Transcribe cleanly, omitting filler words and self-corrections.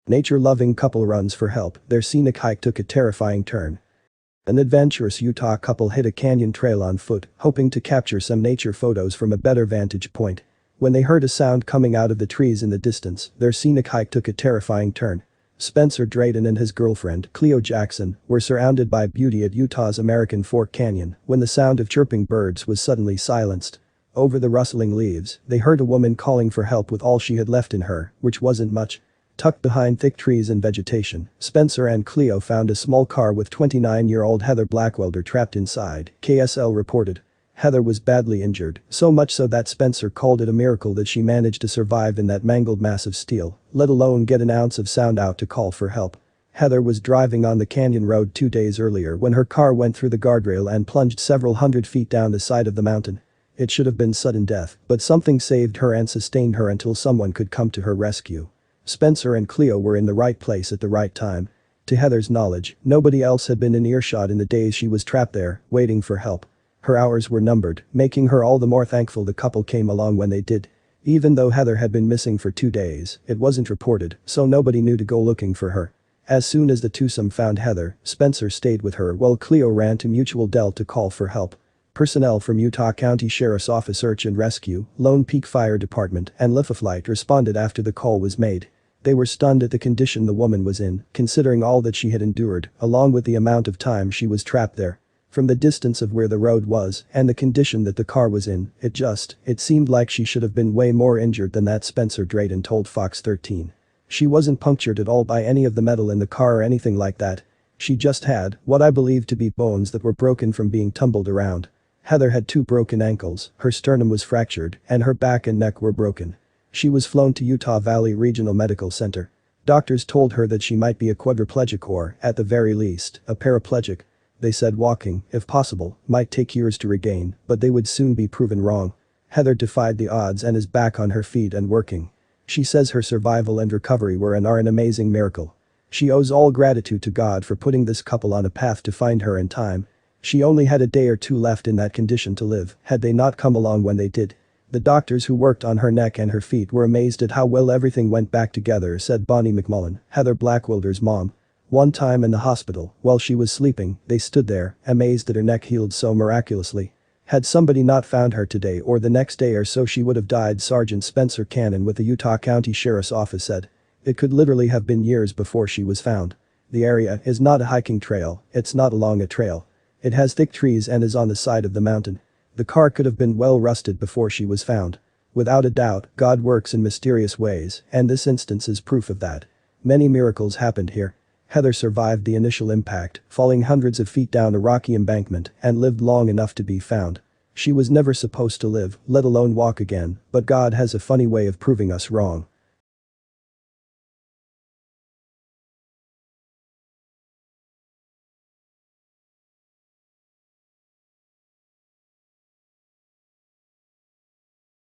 Nature-loving couple runs for help, their scenic hike took a terrifying turn. An adventurous Utah couple hit a canyon trail on foot, hoping to capture some nature photos from a better vantage point. When they heard a sound coming out of the trees in the distance, their scenic hike took a terrifying turn. Spencer Drayton and his girlfriend, Cleo Jackson, were surrounded by beauty at Utah's American Fork Canyon when the sound of chirping birds was suddenly silenced. Over the rustling leaves, they heard a woman calling for help with all she had left in her, which wasn't much. Tucked behind thick trees and vegetation, Spencer and Cleo found a small car with 29-year-old Heather Blackwelder trapped inside, KSL reported. Heather was badly injured, so much so that Spencer called it a miracle that she managed to survive in that mangled mass of steel, let alone get an ounce of sound out to call for help. Heather was driving on the canyon road 2 days earlier when her car went through the guardrail and plunged several hundred feet down the side of the mountain. It should have been sudden death, but something saved her and sustained her until someone could come to her rescue. Spencer and Cleo were in the right place at the right time. To Heather's knowledge, nobody else had been in earshot in the days she was trapped there, waiting for help. Her hours were numbered, making her all the more thankful the couple came along when they did. Even though Heather had been missing for 2 days, it wasn't reported, so nobody knew to go looking for her. As soon as the twosome found Heather, Spencer stayed with her while Cleo ran to Mutual Dell to call for help. Personnel from Utah County Sheriff's Office Search and Rescue, Lone Peak Fire Department, and Lifaflight responded after the call was made. They were stunned at the condition the woman was in, considering all that she had endured, along with the amount of time she was trapped there. From the distance of where the road was and the condition that the car was in, it seemed like she should have been way more injured than that, Spencer Drayton told Fox 13. She wasn't punctured at all by any of the metal in the car or anything like that. She just had what I believe to be bones that were broken from being tumbled around. Heather had 2 broken ankles, her sternum was fractured, and her back and neck were broken. She was flown to Utah Valley Regional Medical Center. Doctors told her that she might be a quadriplegic or, at the very least, a paraplegic. They said walking, if possible, might take years to regain, but they would soon be proven wrong. Heather defied the odds and is back on her feet and working. She says her survival and recovery were and are an amazing miracle. She owes all gratitude to God for putting this couple on a path to find her in time. She only had a day or 2 left in that condition to live had they not come along when they did. The doctors who worked on her neck and her feet were amazed at how well everything went back together, said Bonnie McMullen, Heather Blackwelder's mom. One time in the hospital, while she was sleeping, they stood there, amazed that her neck healed so miraculously. Had somebody not found her today or the next day or so, she would have died, Sergeant Spencer Cannon with the Utah County Sheriff's Office said. It could literally have been years before she was found. The area is not a hiking trail, it's not along a trail. It has thick trees and is on the side of the mountain. The car could have been well rusted before she was found. Without a doubt, God works in mysterious ways, and this instance is proof of that. Many miracles happened here. Heather survived the initial impact, falling hundreds of feet down a rocky embankment, and lived long enough to be found. She was never supposed to live, let alone walk again, but God has a funny way of proving us wrong.